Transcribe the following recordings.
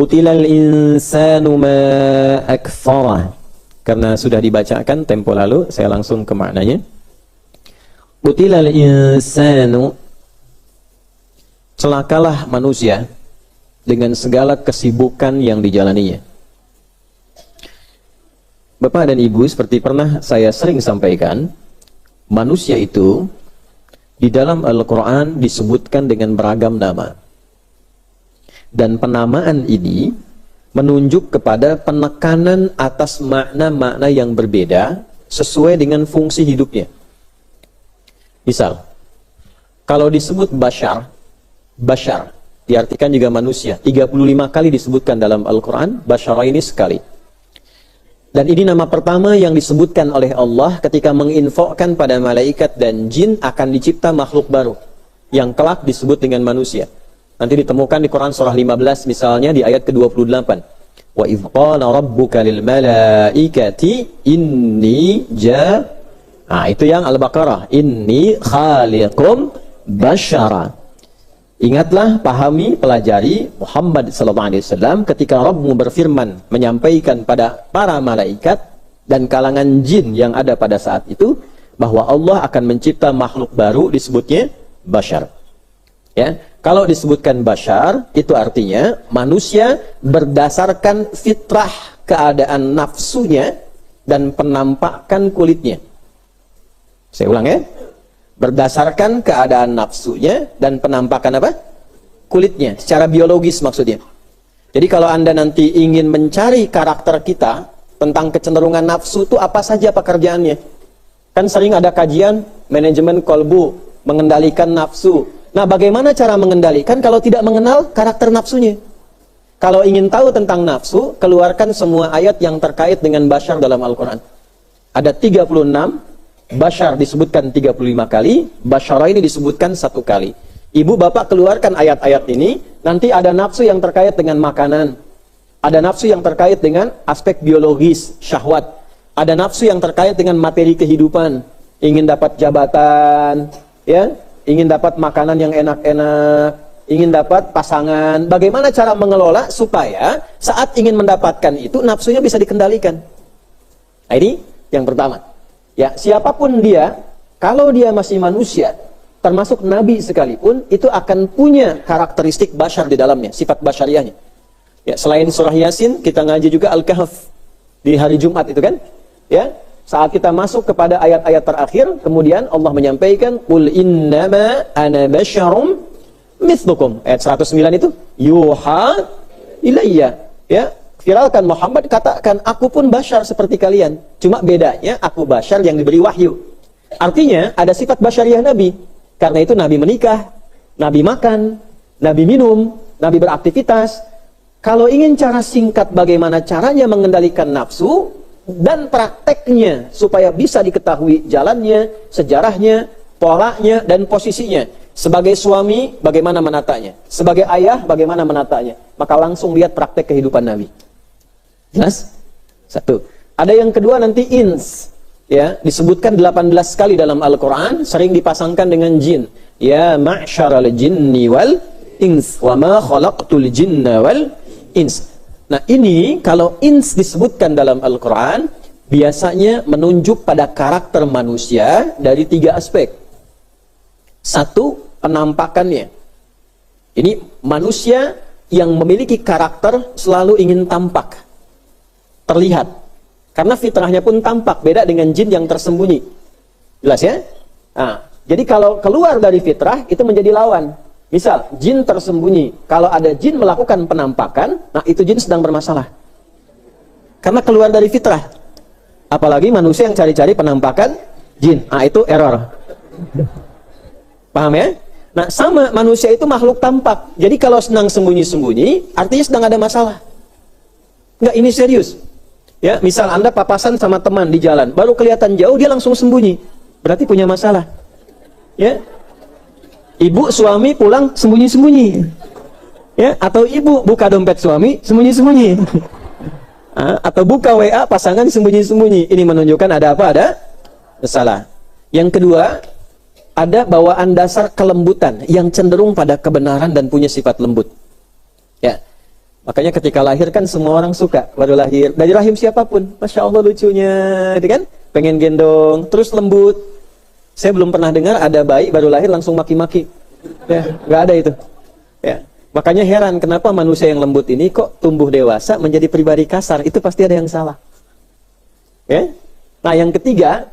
Qutilal insanu ma aktsara. Karena sudah dibacakan tempo lalu, saya langsung ke maknanya. Qutilal insanu, celakalah manusia dengan segala kesibukan yang dijalaninya. Bapak dan Ibu, seperti pernah saya sering sampaikan, manusia itu di dalam Al-Quran disebutkan dengan beragam nama. Dan penamaan ini menunjuk kepada penekanan atas makna-makna yang berbeda sesuai dengan fungsi hidupnya. Misal, kalau disebut bashar, bashar diartikan juga manusia, 35 kali disebutkan dalam Al-Quran, bashara ini sekali. Dan ini nama pertama yang disebutkan oleh Allah ketika menginfokan pada malaikat dan jin akan dicipta makhluk baru yang kelak disebut dengan manusia. Nanti ditemukan di Quran surah 15 misalnya di ayat ke-28. Wa idh qala rabbuka lil malaikati inni Nah, itu yang Al-Baqarah. Inni khaliqum basyara. Ingatlah, pahami, pelajari Muhammad SAW ketika Rabbmu berfirman menyampaikan pada para malaikat dan kalangan jin yang ada pada saat itu bahwa Allah akan mencipta makhluk baru, disebutnya basyar. Ya, kalau disebutkan basyar itu artinya manusia berdasarkan fitrah keadaan nafsunya dan penampakan kulitnya. Saya ulang ya. Berdasarkan keadaan nafsunya dan penampakan apa? Kulitnya, secara biologis maksudnya. Jadi kalau Anda nanti ingin mencari karakter kita tentang kecenderungan nafsu itu apa saja pekerjaannya? Kan sering ada kajian manajemen kolbu, mengendalikan nafsu. Nah, bagaimana cara mengendalikan kalau tidak mengenal karakter nafsunya? Kalau ingin tahu tentang nafsu, keluarkan semua ayat yang terkait dengan basyar dalam Al-Quran. Ada 36. Bashar disebutkan 35 kali, basyara ini disebutkan 1 kali. Ibu bapak keluarkan ayat-ayat ini, nanti ada nafsu yang terkait dengan makanan, ada nafsu yang terkait dengan aspek biologis, syahwat, ada nafsu yang terkait dengan materi kehidupan, ingin dapat jabatan, ya, ingin dapat makanan yang enak-enak, ingin dapat pasangan. Bagaimana cara mengelola supaya saat ingin mendapatkan itu nafsunya bisa dikendalikan? Nah, ini yang pertama. Ya, siapapun dia, kalau dia masih manusia, termasuk nabi sekalipun, itu akan punya karakteristik basyar di dalamnya, sifat basyariahnya. Ya, selain surah Yasin, kita ngaji juga Al-Kahf di hari Jumat itu kan? Ya, saat kita masuk kepada ayat-ayat terakhir, kemudian Allah menyampaikan, "Qul innama ana basyarum mithlukum." Ayat 109 itu, "Yuha ilayya." Ya, viralkan Muhammad, katakan aku pun basyar seperti kalian, cuma bedanya aku basyar yang diberi wahyu. Artinya ada sifat basyariah Nabi. Karena itu Nabi menikah, Nabi makan, Nabi minum, Nabi beraktivitas. Kalau ingin cara singkat bagaimana caranya mengendalikan nafsu dan prakteknya supaya bisa diketahui jalannya, sejarahnya, polanya dan posisinya. Sebagai suami bagaimana menatanya, sebagai ayah bagaimana menatanya, maka langsung lihat praktek kehidupan Nabi. Jelas? 1. Ada yang kedua nanti ins. Ya, disebutkan 18 kali dalam Al-Quran, sering dipasangkan dengan jin. Ya ma'syaral jinni wal ins, wa ma khalaqtul jinna wal ins. Nah, ini kalau ins disebutkan dalam Al-Quran, biasanya menunjuk pada karakter manusia dari 3 aspek. 1, penampakannya. Ini manusia yang memiliki karakter selalu ingin tampak, terlihat, karena fitrahnya pun tampak, beda dengan jin yang tersembunyi. Jelas ya? Nah, jadi kalau keluar dari fitrah itu menjadi lawan. Misal jin tersembunyi, kalau ada jin melakukan penampakan, nah itu jin sedang bermasalah karena keluar dari fitrah. Apalagi manusia yang cari-cari penampakan jin, nah itu error. Paham ya? Nah, sama, manusia itu makhluk tampak. Jadi kalau sedang sembunyi-sembunyi, artinya sedang ada masalah. Enggak, ini serius. Ya, misal Anda papasan sama teman di jalan, baru kelihatan jauh dia langsung sembunyi, berarti punya masalah. Ya, ibu suami pulang sembunyi-sembunyi, ya, atau ibu buka dompet suami sembunyi-sembunyi, atau buka WA pasangan sembunyi-sembunyi. Ini menunjukkan ada apa? Ada masalah. Yang kedua, ada bawaan dasar kelembutan yang cenderung pada kebenaran dan punya sifat lembut. Ya, Makanya ketika lahir kan semua orang suka, baru lahir dari rahim siapapun, masya Allah lucunya, gitu kan? Pengen gendong, terus lembut. Saya belum pernah dengar ada bayi baru lahir langsung maki-maki, ya nggak ada itu. Ya, makanya heran kenapa manusia yang lembut ini kok tumbuh dewasa menjadi pribadi kasar? Itu pasti ada yang salah. Ya, nah yang ketiga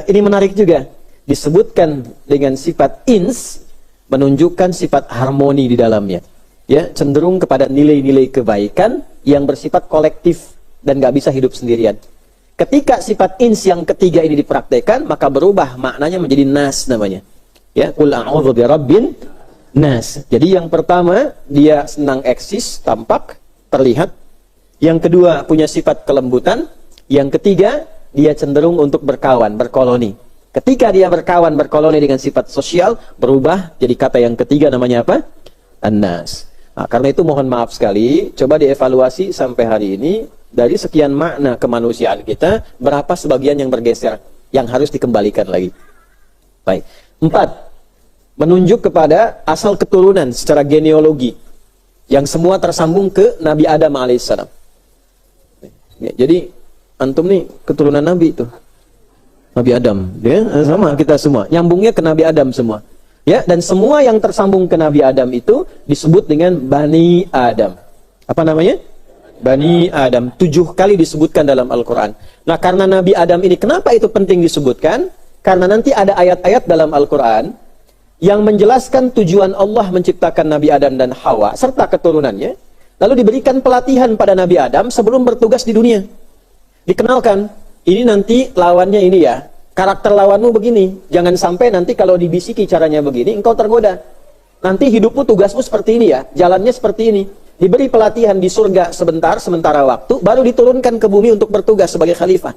ini menarik juga, disebutkan dengan sifat ins, menunjukkan sifat harmoni di dalamnya. Ya, cenderung kepada nilai-nilai kebaikan yang bersifat kolektif dan nggak bisa hidup sendirian. Ketika sifat ins yang ketiga ini dipraktekkan, maka berubah maknanya menjadi nas namanya. Ya, qul a'udzu birabbin nas. Jadi yang pertama dia senang eksis, tampak, terlihat. Yang kedua punya sifat kelembutan. Yang ketiga dia cenderung untuk berkawan, berkoloni. Ketika dia berkawan, berkoloni dengan sifat sosial, berubah jadi kata yang ketiga namanya apa? An-nas. Nah, karena itu mohon maaf sekali, coba dievaluasi sampai hari ini, dari sekian makna kemanusiaan kita, berapa sebagian yang bergeser, yang harus dikembalikan lagi. Baik. 4. Menunjuk kepada asal keturunan secara genealogi, yang semua tersambung ke Nabi Adam alaihissalam. Ya, jadi, antum nih keturunan Nabi itu. Nabi Adam, ya, sama kita semua. Nyambungnya ke Nabi Adam semua. Ya, dan semua yang tersambung ke Nabi Adam itu disebut dengan Bani Adam. Apa namanya? Bani Adam. 7 kali disebutkan dalam Al-Quran. Nah, karena Nabi Adam ini, kenapa itu penting disebutkan? Karena nanti ada ayat-ayat dalam Al-Quran yang menjelaskan tujuan Allah menciptakan Nabi Adam dan Hawa, serta keturunannya. Lalu diberikan pelatihan pada Nabi Adam sebelum bertugas di dunia. Dikenalkan, ini nanti lawannya ini ya. Karakter lawanmu begini, jangan sampai nanti kalau dibisiki caranya begini, engkau tergoda. Nanti hidupmu, tugasmu seperti ini ya, jalannya seperti ini. Diberi pelatihan di surga sementara waktu, baru diturunkan ke bumi untuk bertugas sebagai khalifah.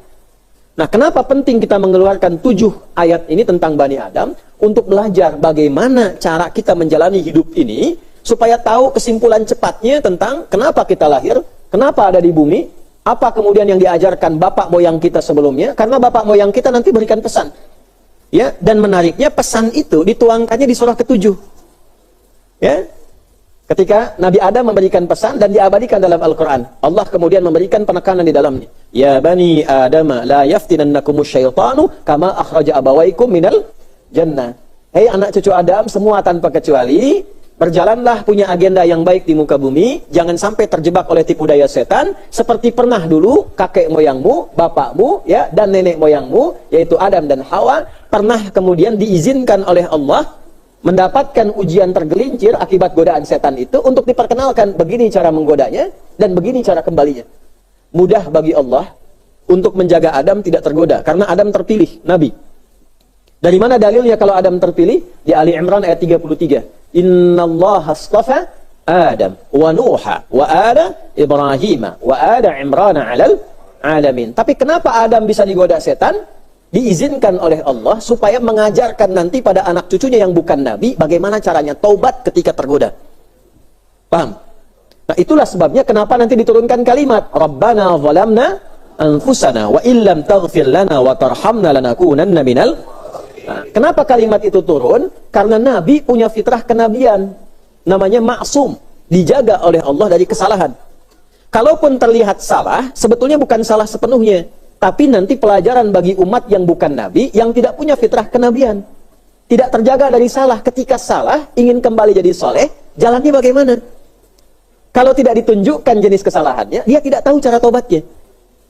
Nah, kenapa penting kita mengeluarkan 7 ayat ini tentang Bani Adam? Untuk belajar bagaimana cara kita menjalani hidup ini, supaya tahu kesimpulan cepatnya tentang kenapa kita lahir, kenapa ada di bumi, apa kemudian yang diajarkan bapak moyang kita sebelumnya, karena bapak moyang kita nanti berikan pesan. Ya, dan menariknya pesan itu dituangkannya di surah ke-7. Ya. Ketika Nabi Adam memberikan pesan dan diabadikan dalam Al-Qur'an, Allah kemudian memberikan penekanan di dalamnya. Ya bani Adam la yaftinannakumus syaitanu kama akhraja abawaikum minal jannah. Hei anak cucu Adam semua tanpa kecuali, berjalanlah punya agenda yang baik di muka bumi, jangan sampai terjebak oleh tipu daya setan, seperti pernah dulu kakek moyangmu, bapakmu, ya, dan nenek moyangmu, yaitu Adam dan Hawa, pernah kemudian diizinkan oleh Allah mendapatkan ujian tergelincir akibat godaan setan itu, untuk diperkenalkan begini cara menggodanya, dan begini cara kembalinya. Mudah bagi Allah untuk menjaga Adam tidak tergoda, karena Adam terpilih, Nabi. Dari mana dalilnya kalau Adam terpilih? Di Ali Imran ayat 33. Innallaha astafa Adam wa Nuha wa ala Ibrahim wa ala Imran 'alal alamin. Tapi kenapa Adam bisa digoda setan? Diizinkan oleh Allah supaya mengajarkan nanti pada anak cucunya yang bukan nabi bagaimana caranya taubat ketika tergoda. Paham? Nah, itulah sebabnya kenapa nanti diturunkan kalimat Rabbana zalamna anfusana wa illam taghfir lana wa tarhamna lanakunanna minal. Nah, kenapa kalimat itu turun? Karena Nabi punya fitrah kenabian, namanya maksum, dijaga oleh Allah dari kesalahan. Kalaupun terlihat salah, sebetulnya bukan salah sepenuhnya, tapi nanti pelajaran bagi umat yang bukan Nabi, yang tidak punya fitrah kenabian. Tidak terjaga dari salah, ketika salah, ingin kembali jadi soleh, jalannya bagaimana? Kalau tidak ditunjukkan jenis kesalahannya, dia tidak tahu cara tobatnya.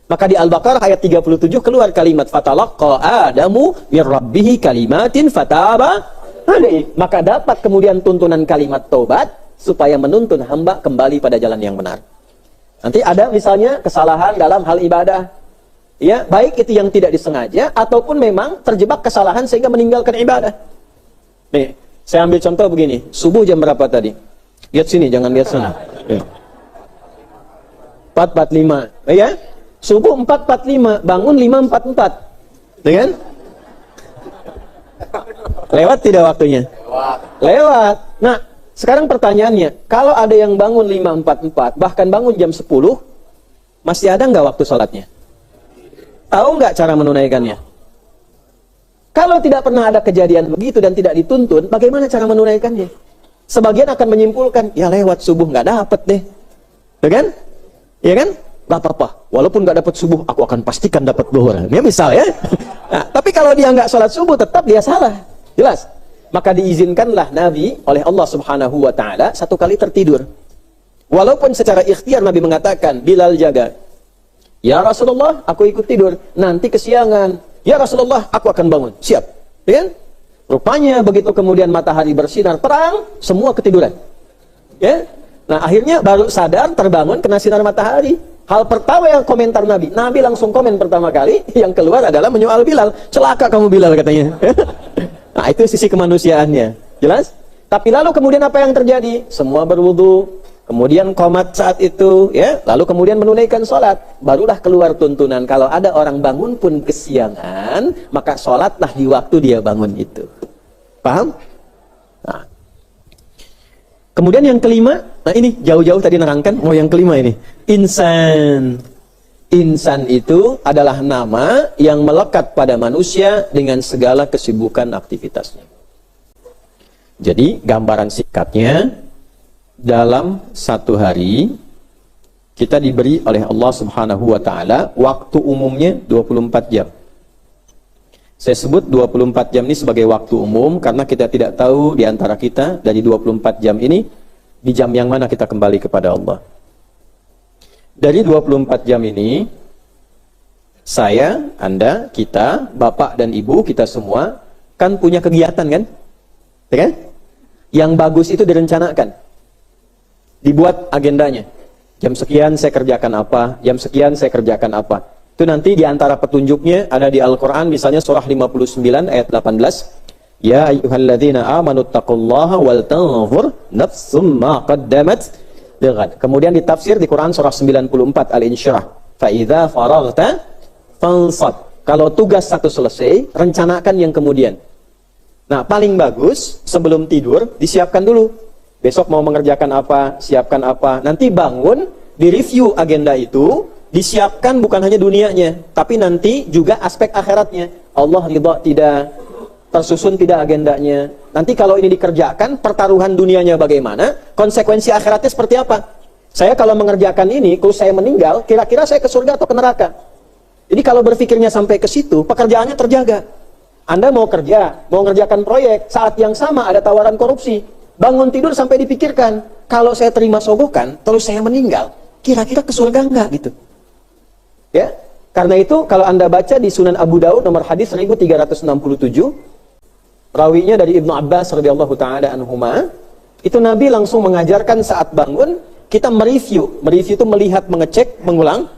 Maka di Al-Baqarah ayat 37 keluar kalimat fatalaqqa Adamu mir rabbihi kalimatin fataba alaihi. Maka dapat kemudian tuntunan kalimat taubat supaya menuntun hamba kembali pada jalan yang benar. Nanti ada misalnya kesalahan dalam hal ibadah. Ya, baik itu yang tidak disengaja ataupun memang terjebak kesalahan sehingga meninggalkan ibadah. Nih, saya ambil contoh begini. Subuh jam berapa tadi? Lihat sini, jangan lihat sana. 4.45. Ya? Subuh 4.45, bangun 5.44. Dengan? Lewat tidak waktunya? Lewat. Nah, sekarang pertanyaannya, kalau ada yang bangun 5.44, bahkan bangun jam 10, masih ada nggak waktu sholatnya? Tahu nggak cara menunaikannya? Kalau tidak pernah ada kejadian begitu dan tidak dituntun, bagaimana cara menunaikannya? Sebagian akan menyimpulkan, ya lewat subuh nggak dapet deh. Ya kan? Ya kan? Gak apa-apa. Walaupun gak dapat subuh, aku akan pastikan dapat duhur. Ya misal ya. Nah, tapi kalau dia nggak sholat subuh, tetap dia salah. Jelas? Maka diizinkanlah Nabi oleh Allah Subhanahu wa Ta'ala satu kali tertidur. Walaupun secara ikhtiar Nabi mengatakan, Bilal jaga. Ya Rasulullah, aku ikut tidur. Nanti kesiangan. Ya Rasulullah, aku akan bangun. Siap. Ya kan? Rupanya begitu kemudian matahari bersinar terang, semua ketiduran. Ya? Nah akhirnya baru sadar, terbangun, kena sinar matahari. Hal pertama yang komentar Nabi langsung komen pertama kali, yang keluar adalah menyoal Bilal. Celaka kamu Bilal katanya. Nah itu sisi kemanusiaannya. Jelas? Tapi lalu kemudian apa yang terjadi? Semua berwudu, kemudian qomat saat itu, ya, lalu kemudian menunaikan sholat. Barulah keluar tuntunan, kalau ada orang bangun pun kesiangan, maka sholatlah di waktu dia bangun itu. Paham? Nah. Kemudian yang kelima, nah ini jauh-jauh tadi nerangkan, yang kelima ini, insan. Insan itu adalah nama yang melekat pada manusia dengan segala kesibukan aktivitasnya. Jadi gambaran singkatnya, dalam satu hari kita diberi oleh Allah Subhanahu wa Ta'ala waktu umumnya 24 jam. Saya sebut 24 jam ini sebagai waktu umum karena kita tidak tahu di antara kita dari 24 jam ini di jam yang mana kita kembali kepada Allah. Dari 24 jam ini saya, Anda, kita, Bapak dan Ibu, kita semua kan punya kegiatan kan? Ya kan? Yang bagus itu direncanakan. Dibuat agendanya. Jam sekian saya kerjakan apa, jam sekian saya kerjakan apa. Itu nanti diantara petunjuknya ada di Al-Quran, misalnya surah 59 ayat 18. Ya ayyuhalladzina amanu taqullaha wal tanzur nafsum ma qaddamat lighad. Kemudian ditafsir di Quran surah 94 Al-Insyirah. Fa idza faraghta fansab. Kalau tugas satu selesai, rencanakan yang kemudian. Nah, paling bagus sebelum tidur disiapkan dulu. Besok mau mengerjakan apa, siapkan apa. Nanti bangun, direview agenda itu, disiapkan bukan hanya dunianya, tapi nanti juga aspek akhiratnya. Allah ridha tidak, tersusun tidak agendanya. Nanti kalau ini dikerjakan, pertaruhan dunianya bagaimana, konsekuensi akhiratnya seperti apa. Saya kalau mengerjakan ini, kalau saya meninggal, kira-kira saya ke surga atau ke neraka. Jadi kalau berpikirnya sampai ke situ, pekerjaannya terjaga. Anda mau kerja, mau mengerjakan proyek, saat yang sama ada tawaran korupsi. Bangun tidur sampai dipikirkan, kalau saya terima sogokan, terus saya meninggal, kira-kira ke surga enggak gitu. Ya, karena itu kalau Anda baca di Sunan Abu Daud nomor hadis 1367, rawinya dari Ibnu Abbas radhiyallahu taala anhuma, itu Nabi langsung mengajarkan saat bangun kita mereview itu melihat, mengecek, mengulang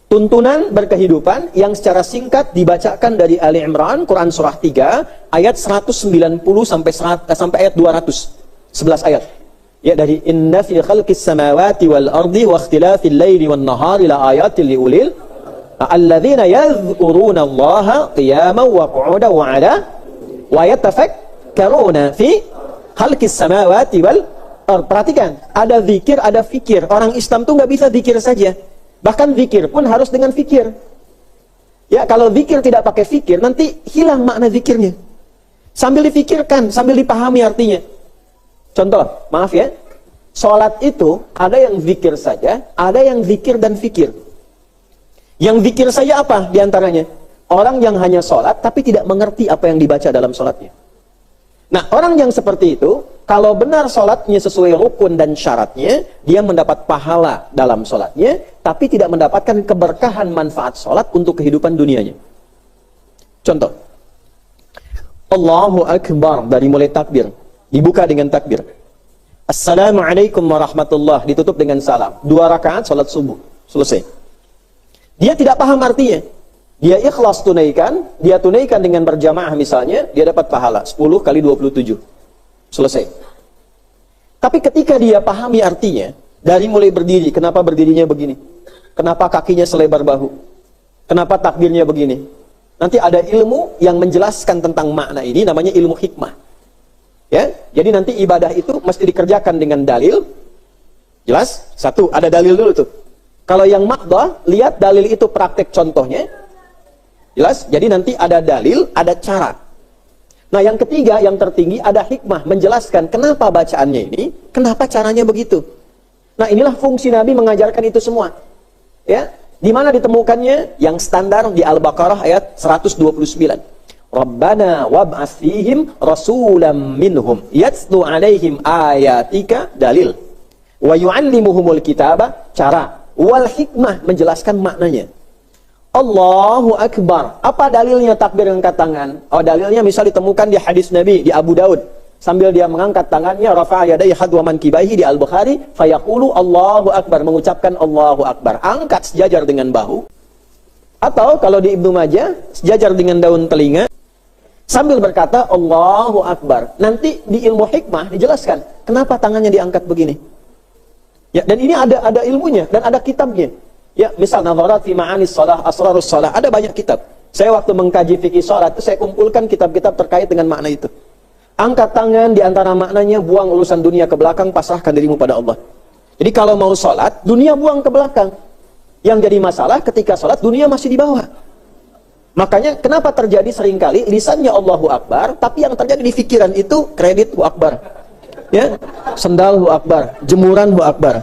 tuntunan berkehidupan yang secara singkat dibacakan dari Ali Imran Quran surah 3 ayat 190 sampai ayat 200. 11 ayat. Ya, dari inna fi khalqis samawati wal ardi wa ikhtilafil laili wan nahari la ayatin liulil alladzina yadhkuruna Allaha qiyaman wa qu'udan wa 'ala wa yatafakkaruna fi khalqis samawati wal ard. Perhatikan, ada zikir, ada fikir. Orang Islam tuh nggak bisa zikir saja. Bahkan zikir pun harus dengan fikir. Ya, kalau zikir tidak pakai fikir, nanti hilang makna zikirnya. Sambil difikirkan, sambil dipahami artinya. Contoh, maaf ya, sholat itu ada yang zikir saja, ada yang zikir dan fikir. Yang zikir saja apa diantaranya? Orang yang hanya sholat tapi tidak mengerti apa yang dibaca dalam sholatnya. Nah, orang yang seperti itu, kalau benar sholatnya sesuai rukun dan syaratnya, dia mendapat pahala dalam sholatnya, tapi tidak mendapatkan keberkahan manfaat sholat untuk kehidupan dunianya. Contoh, Allahu Akbar dari mulai takbir. Dibuka dengan takbir. Assalamualaikum warahmatullah. Ditutup dengan salam. 2 rakaat sholat subuh. Selesai. Dia tidak paham artinya. Dia ikhlas tunaikan. Dia tunaikan dengan berjamaah misalnya. Dia dapat pahala. 10 kali 27. Selesai. Tapi ketika dia pahami artinya. Dari mulai berdiri. Kenapa berdirinya begini? Kenapa kakinya selebar bahu? Kenapa takbirnya begini? Nanti ada ilmu yang menjelaskan tentang makna ini. Namanya ilmu hikmah. Ya, jadi nanti ibadah itu mesti dikerjakan dengan dalil. Jelas? Satu, ada dalil dulu tuh. Kalau yang maqdah, lihat dalil itu praktek contohnya. Jelas? Jadi nanti ada dalil, ada cara. Nah, yang ketiga, yang tertinggi ada hikmah menjelaskan kenapa bacaannya ini, kenapa caranya begitu. Nah, inilah fungsi Nabi mengajarkan itu semua. Ya, di mana ditemukannya? Yang standar di Al-Baqarah ayat 129. Rabbana wab'ats fihim rasulam minhum yatlu 'alaihim ayatika dalil wa yu'allimuhumul kitaba cara wal hikmah menjelaskan maknanya. Allahu Akbar. Apa dalilnya takbir angkat tangan? Oh, dalilnya misal ditemukan di hadis Nabi di Abu Daud. Sambil dia mengangkat tangannya, rafa'a yadayhi hadwa mankibaihi di Al-Bukhari, fayaqulu Allahu Akbar, mengucapkan Allahu Akbar. Angkat sejajar dengan bahu. Atau kalau di Ibnu Majah, sejajar dengan daun telinga, sambil berkata Allahu Akbar. Nanti di ilmu hikmah dijelaskan kenapa tangannya diangkat begini. Ya, dan ini ada ilmunya dan ada kitabnya. Ya, misal Nadharat fi Ma'anis Shalah, Asrarus Shalah, ada banyak kitab. Saya waktu mengkaji fikih salat, saya kumpulkan kitab-kitab terkait dengan makna itu. Angkat tangan, di antara maknanya buang urusan dunia ke belakang, pasrahkan dirimu pada Allah. Jadi kalau mau sholat, dunia buang ke belakang. Yang jadi masalah ketika sholat, dunia masih di bawah. Makanya kenapa terjadi seringkali lisannya Allahu Akbar, tapi yang terjadi di pikiran itu kredit Hu Akbar. Ya, sendal Hu Akbar, jemuran Hu Akbar.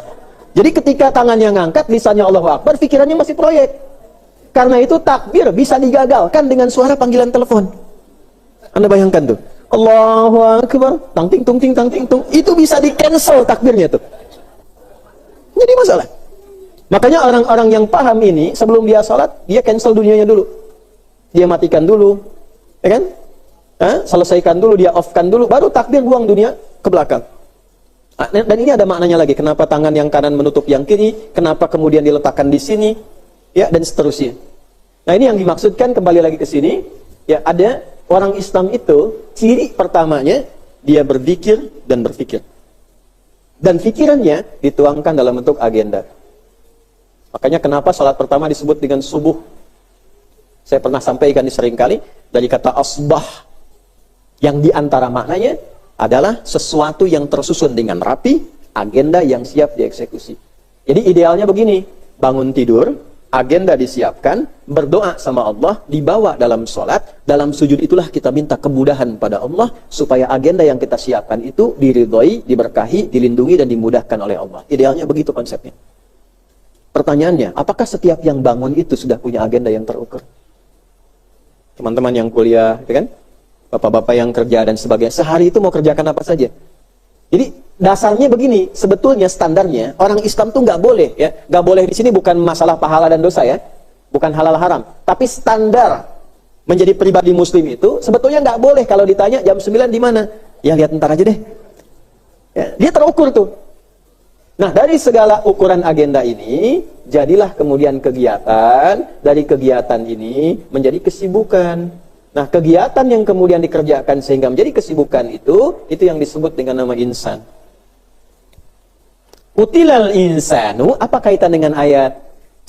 Jadi ketika tangannya ngangkat, lisannya Allahu Akbar, pikirannya masih proyek. Karena itu takbir bisa digagalkan dengan suara panggilan telepon. Anda bayangkan tuh. Allahu Akbar, tang ting tung ting tang ting tung, itu bisa di cancel takbirnya tuh. Jadi masalah. Makanya orang-orang yang paham ini sebelum dia sholat, dia cancel dunianya dulu, dia matikan dulu, ya kan? Selesaikan dulu, dia offkan dulu, baru takbir buang dunia ke belakang. Dan ini ada maknanya lagi. Kenapa tangan yang kanan menutup yang kiri? Kenapa kemudian diletakkan di sini? Ya, dan seterusnya. Nah, ini yang dimaksudkan kembali lagi ke sini. Ya, ada orang Islam itu, ciri pertamanya, dia berzikir dan berpikir. Dan pikirannya dituangkan dalam bentuk agenda. Makanya kenapa salat pertama disebut dengan subuh. Saya pernah sampaikan di seringkali, dari kata asbah, yang diantara maknanya adalah sesuatu yang tersusun dengan rapi, agenda yang siap dieksekusi. Jadi idealnya begini, bangun tidur, agenda disiapkan, berdoa sama Allah, dibawa dalam sholat, dalam sujud itulah kita minta kemudahan pada Allah, supaya agenda yang kita siapkan itu diridhoi, diberkahi, dilindungi, dan dimudahkan oleh Allah. Idealnya begitu konsepnya. Pertanyaannya, apakah setiap yang bangun itu sudah punya agenda yang terukur? Teman-teman yang kuliah, ya kan? Bapak-bapak yang kerja dan sebagainya, sehari itu mau kerjakan apa saja. Jadi dasarnya begini, sebetulnya standarnya orang Islam tuh nggak boleh, ya, nggak boleh di sini bukan masalah pahala dan dosa ya, bukan halal haram, tapi standar menjadi pribadi Muslim itu sebetulnya nggak boleh kalau ditanya jam 9 di mana, ya lihat ntar aja deh, ya, dia terukur tuh. Nah, dari segala ukuran agenda ini jadilah kemudian kegiatan, dari kegiatan ini menjadi kesibukan. Nah, kegiatan yang kemudian dikerjakan sehingga menjadi kesibukan itu yang disebut dengan nama insan. Utilal insanu, apa kaitan dengan ayat?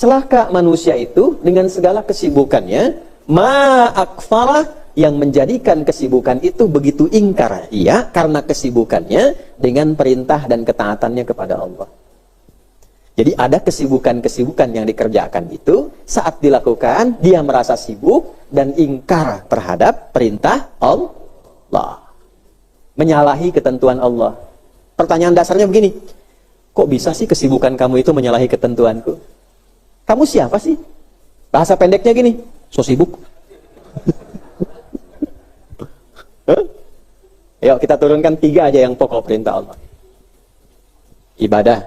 Celaka manusia itu dengan segala kesibukannya, ma'akfarah, yang menjadikan kesibukan itu begitu ingkar. Iya, karena kesibukannya dengan perintah dan ketaatannya kepada Allah. Jadi ada kesibukan-kesibukan yang dikerjakan itu, saat dilakukan, dia merasa sibuk dan ingkar terhadap perintah Allah. Menyalahi ketentuan Allah. Pertanyaan dasarnya begini, kok bisa sih kesibukan kamu itu menyalahi ketentuanku? Kamu siapa sih? Bahasa pendeknya gini, so sibuk. Yuk kita turunkan 3 aja yang pokok perintah Allah. Ibadah,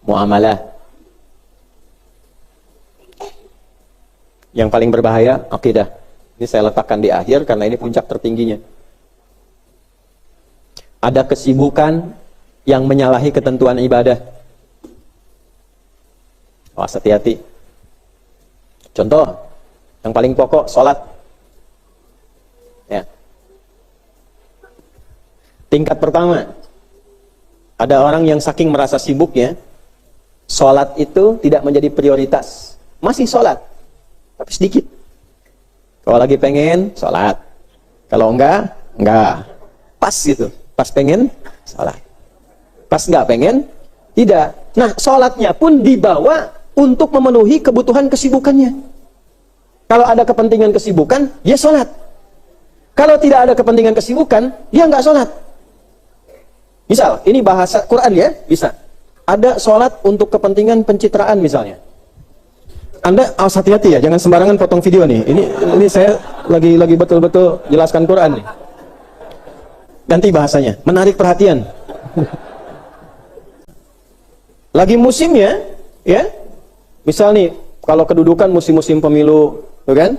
muamalah. Yang paling berbahaya, akidah. Ini saya letakkan di akhir karena ini puncak tertingginya. Ada kesibukan yang menyalahi ketentuan ibadah. Awas, hati-hati. Contoh, yang paling pokok, sholat. Ya. Tingkat pertama, ada orang yang saking merasa sibuknya, sholat itu tidak menjadi prioritas. Masih sholat, tapi sedikit. Kalau lagi pengen, sholat. Kalau enggak. Pas gitu. Pas pengen, sholat. Pas enggak pengen, tidak. Nah, sholatnya pun dibawa untuk memenuhi kebutuhan kesibukannya. Kalau ada kepentingan kesibukan, dia sholat. Kalau tidak ada kepentingan kesibukan, dia enggak sholat. Misal, ini bahasa Quran ya, bisa. Ada sholat untuk kepentingan pencitraan misalnya. Anda harus hati-hati ya, jangan sembarangan potong video nih. Ini saya lagi betul-betul jelaskan Quran nih. Ganti bahasanya, menarik perhatian. Lagi musimnya, ya. Misal nih, kalau kedudukan musim-musim pemilu, tuh kan?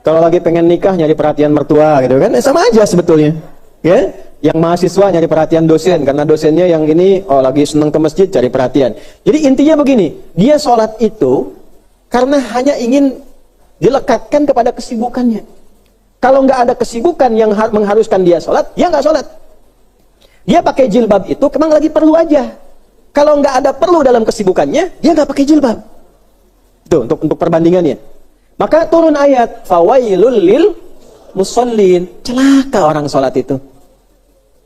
Kalau lagi pengen nikah nyari perhatian mertua gitu kan, sama aja sebetulnya. Ya, yang mahasiswa nyari perhatian dosen karena dosennya yang ini lagi seneng ke masjid cari perhatian. Jadi intinya begini, dia sholat itu karena hanya ingin dilekatkan kepada kesibukannya. Kalau nggak ada kesibukan yang mengharuskan dia sholat, dia nggak sholat. Dia pakai jilbab itu memang lagi perlu aja. Kalau nggak ada perlu dalam kesibukannya, dia nggak pakai jilbab. Tuh untuk perbandingannya. Maka turun ayat fawailul lil musallin, celaka orang sholat itu.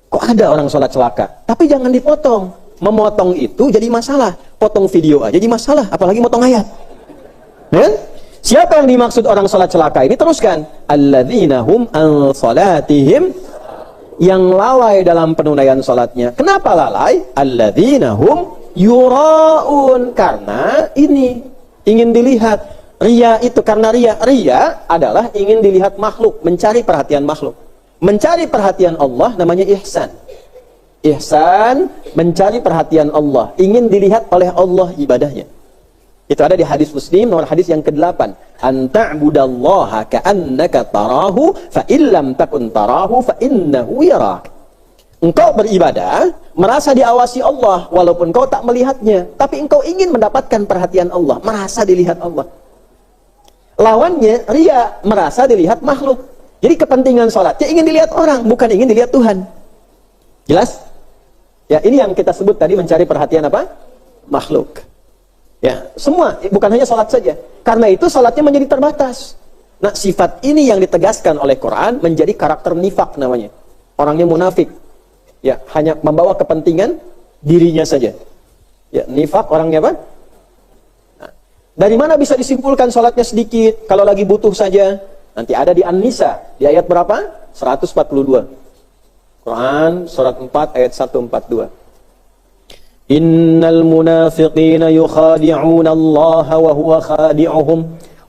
Kok ada orang sholat celaka? Tapi jangan dipotong. Memotong itu jadi masalah. Potong video aja jadi masalah, apalagi motong ayat. Ya? Siapa yang dimaksud orang sholat celaka ini? Teruskan. Alladzina hum an sholatihim, yang lalai dalam penunaian sholatnya. Kenapa lalai? Alladzina hum yura'un, karena ini ingin dilihat. Ria itu karena ria adalah ingin dilihat makhluk, mencari perhatian makhluk. Mencari perhatian Allah namanya ihsan. Ihsan, mencari perhatian Allah, ingin dilihat oleh Allah ibadahnya. Itu ada di hadis Muslim nomor hadis yang ke-8. Anta'budallaha ka'annaka tarahu fa illam takun tarahu fa innahu yarak. Engkau beribadah merasa diawasi Allah walaupun kau tak melihatnya, tapi engkau ingin mendapatkan perhatian Allah, merasa dilihat Allah. Lawannya ria, merasa dilihat makhluk. Jadi kepentingan sholatnya ingin dilihat orang, bukan ingin dilihat Tuhan. Jelas? Ya, ini yang kita sebut tadi mencari perhatian apa? Makhluk. Ya, semua, bukan hanya sholat saja. Karena itu sholatnya menjadi terbatas. Nah, sifat ini yang ditegaskan oleh Quran menjadi karakter nifak namanya. Orangnya munafik. Ya, hanya membawa kepentingan dirinya saja. Ya, nifak orangnya apa? Nah, dari mana bisa disimpulkan sholatnya sedikit? Kalau lagi butuh saja. Nanti ada di An-Nisa, di ayat berapa? 142. Quran, surat 4, ayat 142. Innal munafiqina yukhadi'una Allah wa huwa khadi'uhum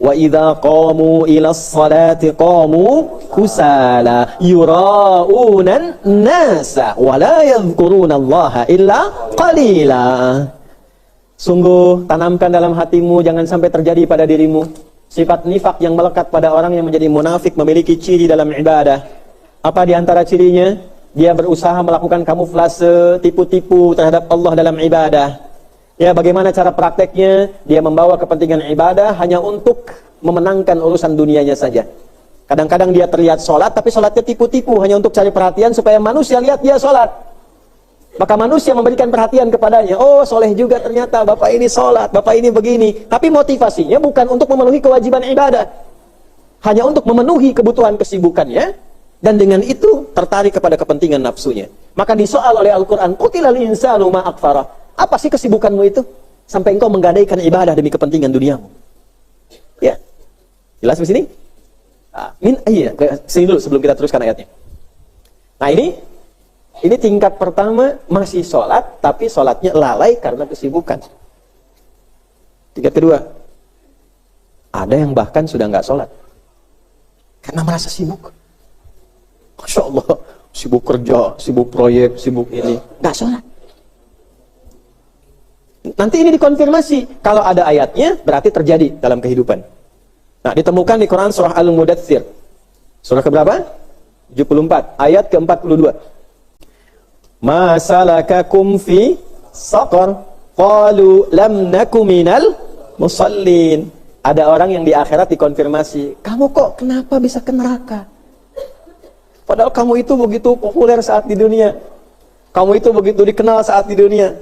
wa idza qamu ila as-salati qamu kusala yura'una an-nasa wa la yadhkuruna Allah illa qalila. Sungguh tanamkan dalam hatimu, jangan sampai terjadi pada dirimu sifat nifak yang melekat pada orang yang menjadi munafik, memiliki ciri dalam ibadah. Apa di antara cirinya? Dia berusaha melakukan kamuflase, tipu-tipu terhadap Allah dalam ibadah. Ya, bagaimana cara prakteknya? Dia membawa kepentingan ibadah hanya untuk memenangkan urusan dunianya saja. Kadang-kadang dia terlihat sholat, tapi sholatnya tipu-tipu, hanya untuk cari perhatian supaya manusia lihat dia sholat. Maka manusia memberikan perhatian kepadanya. Oh, soleh juga ternyata, bapak ini sholat, bapak ini begini. Tapi motivasinya bukan untuk memenuhi kewajiban ibadah, hanya untuk memenuhi kebutuhan kesibukannya, dan dengan itu tertarik kepada kepentingan nafsunya. Maka disoal oleh Al-Quran, Qutilal insanu ma akfara. Apa sih kesibukanmu itu? Sampai engkau menggadaikan ibadah demi kepentingan duniamu. Ya, jelas di sini? Iya, sini dulu sebelum kita teruskan ayatnya. Nah ini tingkat pertama, masih sholat, tapi sholatnya lalai karena kesibukan. Tingkat kedua, ada yang bahkan sudah nggak sholat karena merasa sibuk. Masya Allah, sibuk kerja, sibuk proyek, sibuk ini, nggak sholat. Nanti ini dikonfirmasi, kalau ada ayatnya berarti terjadi dalam kehidupan. Nah, ditemukan di Quran surah Al-Mudaththir. Surah keberapa? 74, ayat ke-42. Ma salakakum fi saqar? Qalu lam naku minal musallin. Ada orang yang di akhirat dikonfirmasi, kamu kok kenapa bisa ke neraka? Padahal kamu itu begitu populer saat di dunia. Kamu itu begitu dikenal saat di dunia.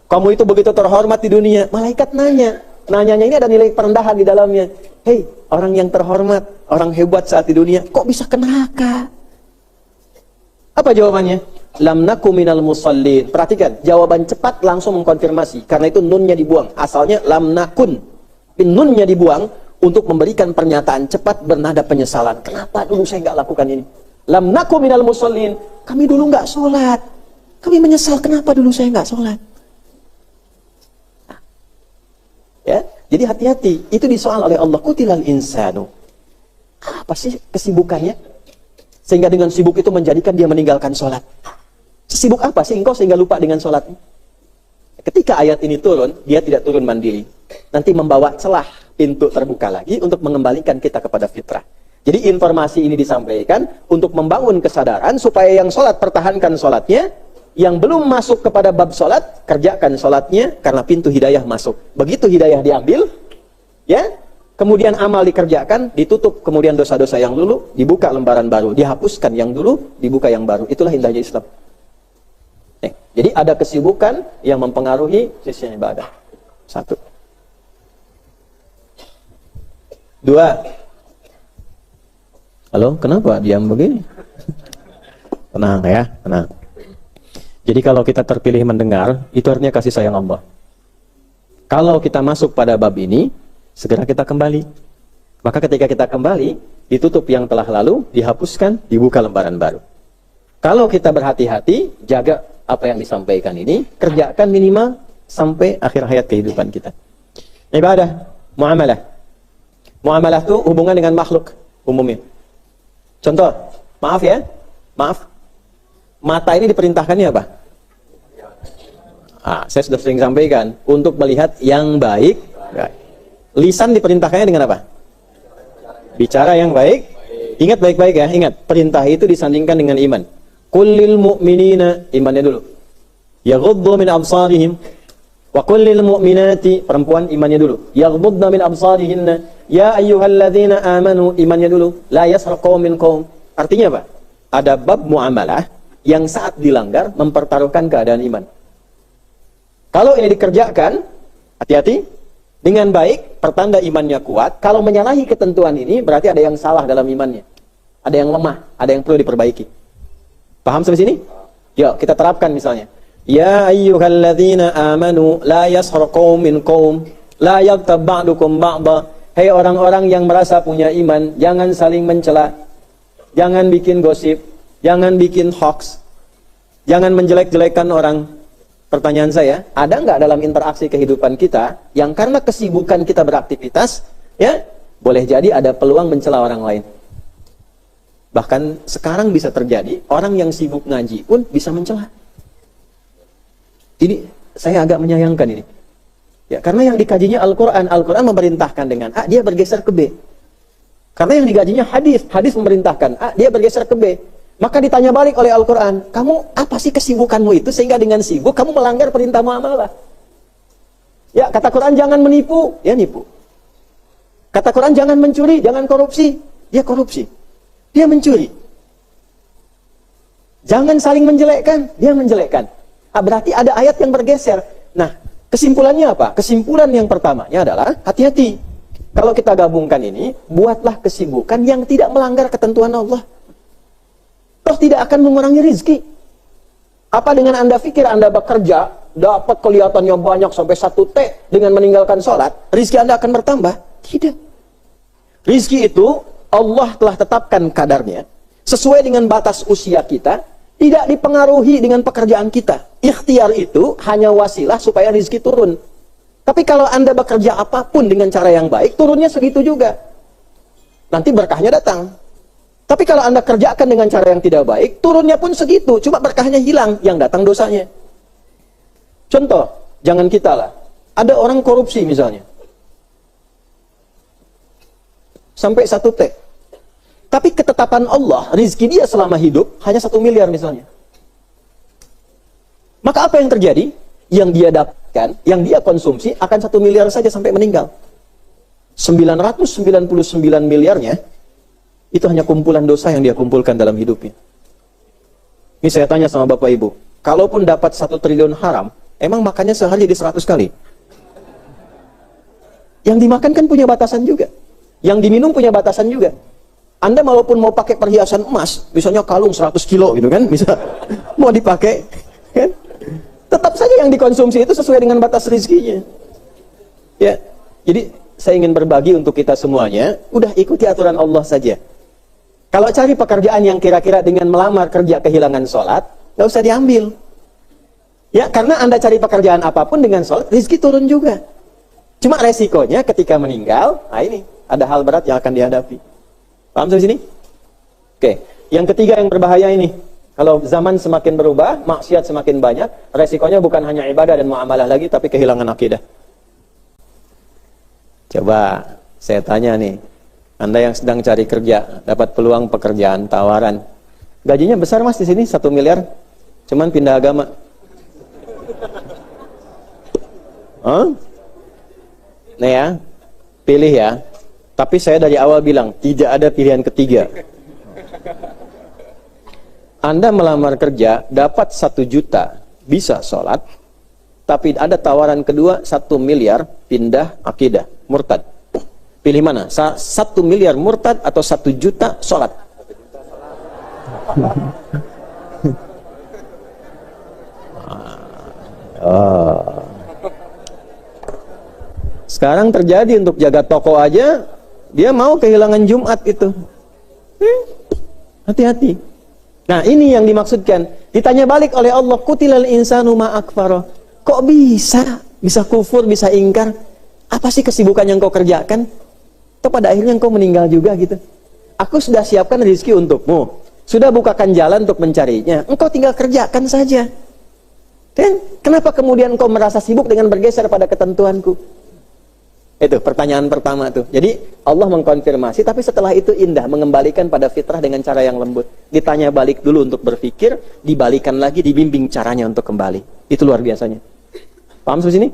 Kamu itu begitu terhormat di dunia. Malaikat nanya. Nanyanya ini ada nilai perendahan di dalamnya. Hei, orang yang terhormat, orang hebat saat di dunia, kok bisa ke neraka? Apa jawabannya? Lam naku minal musallin. Perhatikan, jawaban cepat langsung mengkonfirmasi. Karena itu nunnya dibuang. Asalnya lam nakun. Nunnya dibuang untuk memberikan pernyataan cepat bernada penyesalan. Kenapa dulu saya nggak lakukan ini? Lam naku minal musallin. Kami dulu nggak sholat. Kami menyesal, kenapa dulu saya nggak sholat? Ya, jadi hati-hati. Itu disoal oleh Allah. Qutilal insanu. Apa sih kesibukannya? Sehingga dengan sibuk itu menjadikan dia meninggalkan sholat. Sesibuk apa sih engkau sehingga lupa dengan sholat? Ketika ayat ini turun, dia tidak turun mandiri. Nanti membawa celah pintu terbuka lagi untuk mengembalikan kita kepada fitrah. Jadi informasi ini disampaikan untuk membangun kesadaran supaya yang sholat pertahankan sholatnya, yang belum masuk kepada bab sholat, kerjakan sholatnya karena pintu hidayah masuk. Begitu hidayah diambil, ya, kemudian amal dikerjakan, ditutup kemudian dosa-dosa yang dulu, dibuka lembaran baru, dihapuskan yang dulu, dibuka yang baru. Itulah indahnya Islam. Jadi ada kesibukan yang mempengaruhi sisi ibadah. 1. 2. Halo, kenapa diam begini? Tenang ya, tenang. Jadi kalau kita terpilih mendengar, itu artinya kasih sayang Allah. Kalau kita masuk pada bab ini, segera kita kembali. Maka ketika kita kembali, ditutup yang telah lalu, dihapuskan, dibuka lembaran baru. Kalau kita berhati-hati, jaga apa yang disampaikan ini, kerjakan minimal sampai akhir hayat kehidupan kita. Ibadah, muamalah. Muamalah itu hubungan dengan makhluk umumnya. Contoh, maaf ya, maaf. Mata ini diperintahkannya apa? Saya sudah sering sampaikan, untuk melihat yang baik. Lisan diperintahkannya dengan apa? Bicara yang baik. Ingat baik-baik ya, ingat. Perintah itu disandingkan dengan iman. Kullil mu'minina, imannya dulu. Yaghuddu min absarihim. Wa kullil mu'minati, perempuan imannya dulu. Yaghuddna min absarihinna. Ya ayyuhalladzina amanu, imannya dulu. La yasraq qaumin qaum. Artinya apa? Ada bab muamalah yang saat dilanggar mempertaruhkan keadaan iman. Kalau ini dikerjakan, hati-hati, dengan baik, pertanda imannya kuat. Kalau menyalahi ketentuan ini, berarti ada yang salah dalam imannya. Ada yang lemah, ada yang perlu diperbaiki. Paham sampai sini? Yuk, kita terapkan misalnya. Ya ayyuhalladzina amanu la yaskhar qaumin qaum la yaghtab ba'dukum ba'dha. Hei orang-orang yang merasa punya iman, jangan saling mencela. Jangan bikin gosip, jangan bikin hoax. Jangan menjelek-jelekan orang. Pertanyaan saya, ada nggak dalam interaksi kehidupan kita yang karena kesibukan kita beraktivitas, ya, boleh jadi ada peluang mencela orang lain. Bahkan sekarang bisa terjadi, orang yang sibuk ngaji pun bisa mencela. Ini saya agak menyayangkan ini. Ya, karena yang dikajinya Al-Quran. Al-Quran memerintahkan dengan A, dia bergeser ke B. Karena yang dikajinya hadis. Hadis memerintahkan A, dia bergeser ke B. Maka ditanya balik oleh Al-Quran, kamu apa sih kesibukanmu itu sehingga dengan sibuk kamu melanggar perintah muamalah? Ya, kata Quran jangan menipu, dia nipu. Kata Quran jangan mencuri, jangan korupsi, dia korupsi. Dia mencuri. Jangan saling menjelekkan, dia menjelekkan. Berarti ada ayat yang bergeser. Nah, kesimpulannya apa? Kesimpulan yang pertamanya adalah hati-hati. Kalau kita gabungkan ini, buatlah kesibukan yang tidak melanggar ketentuan Allah. Toh tidak akan mengurangi rizki. Apa dengan Anda pikir Anda bekerja, dapat kelihatannya banyak sampai 1 T dengan meninggalkan sholat, rizki Anda akan bertambah? Tidak. Rizki itu Allah telah tetapkan kadarnya sesuai dengan batas usia kita, tidak dipengaruhi dengan pekerjaan kita. Ikhtiar itu hanya wasilah supaya rizki turun. Tapi kalau Anda bekerja apapun dengan cara yang baik, turunnya segitu juga. Nanti berkahnya datang. Tapi kalau Anda kerjakan dengan cara yang tidak baik, turunnya pun segitu, cuma berkahnya hilang, yang datang dosanya. Contoh, jangan kita lah. Ada orang korupsi misalnya. Sampai 1 T. Tapi ketetapan Allah, rizki dia selama hidup, hanya 1 miliar misalnya. Maka apa yang terjadi? Yang dia dapatkan, yang dia konsumsi, akan 1 miliar saja sampai meninggal. 999 miliarnya, itu hanya kumpulan dosa yang dia kumpulkan dalam hidupnya. Ini saya tanya sama Bapak Ibu, kalaupun dapat 1 triliun haram, emang makannya sehari jadi 100 kali? Yang dimakan kan punya batasan juga. Yang diminum punya batasan juga. Anda walaupun mau pakai perhiasan emas, misalnya kalung 100 kilo gitu kan, bisa mau dipakai, kan? Tetap saja yang dikonsumsi itu sesuai dengan batas rezekinya. Ya, jadi saya ingin berbagi untuk kita semuanya, udah ikuti aturan Allah saja. Kalau cari pekerjaan yang kira-kira dengan melamar kerja kehilangan sholat, nggak usah diambil. Ya, karena Anda cari pekerjaan apapun dengan sholat, rezeki turun juga. Cuma resikonya ketika meninggal, nah ini, ada hal berat yang akan dihadapi. Paham sampai sini? Oke, yang ketiga yang berbahaya ini. Kalau zaman semakin berubah, maksiat semakin banyak, resikonya bukan hanya ibadah dan muamalah lagi, tapi kehilangan akidah. Coba, saya tanya nih, Anda yang sedang cari kerja, dapat peluang pekerjaan, tawaran. Gajinya besar mas di sini, 1 miliar, cuman pindah agama. Nih ya, pilih ya. Tapi saya dari awal bilang, tidak ada pilihan ketiga. Anda melamar kerja, dapat 1 juta, bisa sholat, tapi ada tawaran kedua, 1 miliar, pindah akidah, murtad. Pilih mana? 1 miliar murtad atau 1 juta sholat? Sekarang terjadi untuk jaga toko aja, dia mau kehilangan Jumat itu. Hati-hati. Nah ini yang dimaksudkan. Ditanya balik oleh Allah, kutilal insanu ma akfaro. Kok bisa kufur, bisa ingkar? Apa sih kesibukan yang kau kerjakan? Atau pada akhirnya kau meninggal juga gitu. Aku sudah siapkan rezeki untukmu, sudah bukakan jalan untuk mencarinya. Engkau tinggal kerjakan saja. Dan kenapa kemudian kau merasa sibuk dengan bergeser pada ketentuanku? Itu pertanyaan pertama tuh. Jadi Allah mengkonfirmasi, tapi setelah itu indah, mengembalikan pada fitrah dengan cara yang lembut. Ditanya balik dulu untuk berpikir, dibalikan lagi, dibimbing caranya untuk kembali. Itu luar biasanya. Paham sampai sini?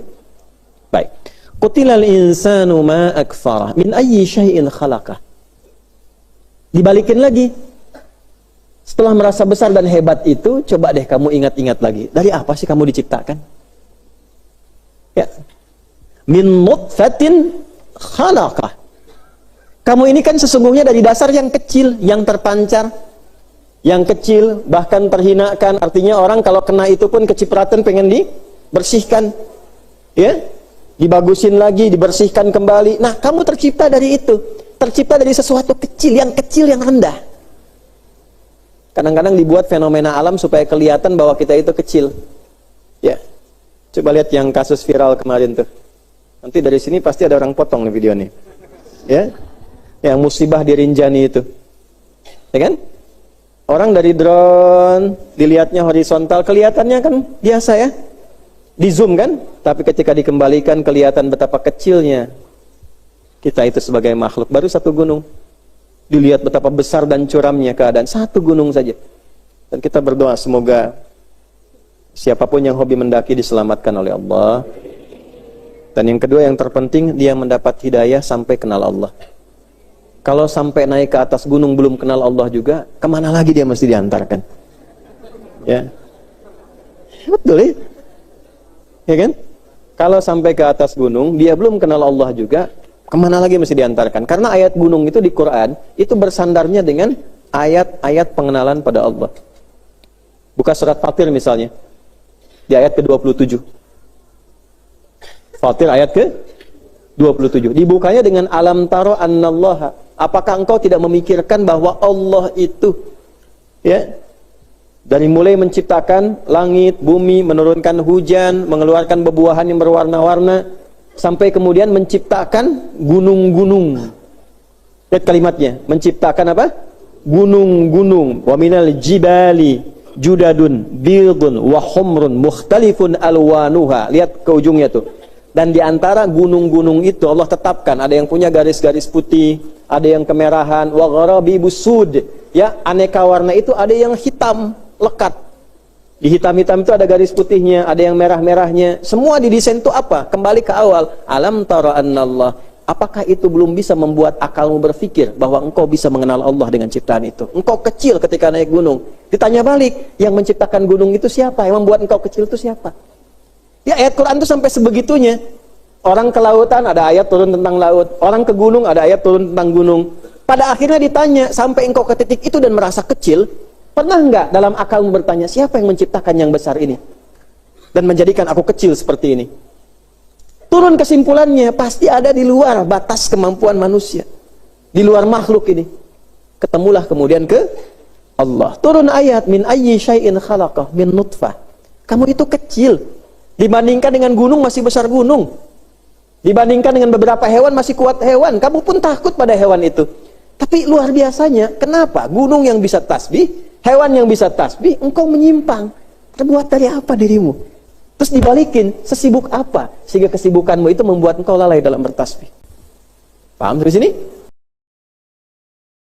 Baik. Qutilal insanu ma akfarah min ayyi syai'in khalaqah. Dibalikin lagi. Setelah merasa besar dan hebat itu, coba deh kamu ingat-ingat lagi. Dari apa sih kamu diciptakan? Ya. Min nutfatin khalaqah. Kamu ini kan sesungguhnya dari dasar yang kecil, yang terpancar, yang kecil, bahkan terhinakan. Artinya orang kalau kena itu pun kecipratan pengen dibersihkan, ya, dibagusin lagi, dibersihkan kembali. Nah, kamu tercipta dari itu, tercipta dari sesuatu kecil, yang rendah. Kadang-kadang dibuat fenomena alam supaya kelihatan bahwa kita itu kecil. Ya, coba lihat yang kasus viral kemarin tuh. Nanti dari sini pasti ada orang potong nih video nih. Ya. Yang musibah di Rinjani itu. Ya kan? Orang dari drone dilihatnya horizontal, kelihatannya kan biasa ya. Di zoom kan? Tapi ketika dikembalikan kelihatan betapa kecilnya kita itu sebagai makhluk. Baru 1 gunung. Dilihat betapa besar dan curamnya keadaan. 1 gunung saja. Dan kita berdoa semoga siapapun yang hobi mendaki diselamatkan oleh Allah. Dan yang kedua yang terpenting, dia mendapat hidayah sampai kenal Allah. Kalau sampai naik ke atas gunung belum kenal Allah juga, kemana lagi dia mesti diantarkan? Ya, betul ya? Ya kan? Kalau sampai ke atas gunung, dia belum kenal Allah juga, kemana lagi mesti diantarkan? Karena ayat gunung itu di Quran, itu bersandarnya dengan ayat-ayat pengenalan pada Allah. Buka surat Fatir misalnya, di ayat ke-27. Fatir ayat ke-27. Dibukanya dengan alam taro annallaha. Apakah engkau tidak memikirkan bahwa Allah itu, ya, dari mulai menciptakan langit, bumi, menurunkan hujan, mengeluarkan bebuahan yang berwarna-warna, sampai kemudian menciptakan gunung-gunung. Lihat kalimatnya, menciptakan apa? Gunung-gunung. Wa minal jibali judadun bildun wa humrun mukhtalifun alwanuha. Lihat ke ujungnya tuh. Dan di antara gunung-gunung itu Allah tetapkan, ada yang punya garis-garis putih, ada yang kemerahan, wa gharabibus sud. Ya, aneka warna itu ada yang hitam, lekat. Di hitam-hitam itu ada garis putihnya, ada yang merah-merahnya. Semua didesain itu apa? Kembali ke awal. Alam tara annallah. Apakah itu belum bisa membuat akalmu berpikir bahwa engkau bisa mengenal Allah dengan ciptaan itu? Engkau kecil ketika naik gunung. Ditanya balik, yang menciptakan gunung itu siapa? Yang membuat engkau kecil itu siapa? Ya, ayat Quran itu sampai sebegitunya. Orang ke lautan ada ayat turun tentang laut. Orang ke gunung ada ayat turun tentang gunung. Pada akhirnya ditanya, sampai engkau ke titik itu dan merasa kecil, pernah enggak dalam akalmu bertanya, siapa yang menciptakan yang besar ini? Dan menjadikan aku kecil seperti ini? Turun kesimpulannya, pasti ada di luar batas kemampuan manusia. Di luar makhluk ini. Ketemulah kemudian ke Allah. Turun ayat, min ayyi syai'in khalaqah, min nutfah. Kamu itu kecil. Dibandingkan dengan gunung masih besar gunung. Dibandingkan dengan beberapa hewan masih kuat hewan. Kamu pun takut pada hewan itu. Tapi luar biasanya, kenapa? Gunung yang bisa tasbih, hewan yang bisa tasbih, engkau menyimpang. Terbuat dari apa dirimu? Terus dibalikin, sesibuk apa? Sehingga kesibukanmu itu membuat engkau lalai dalam bertasbih. Paham sampai sini?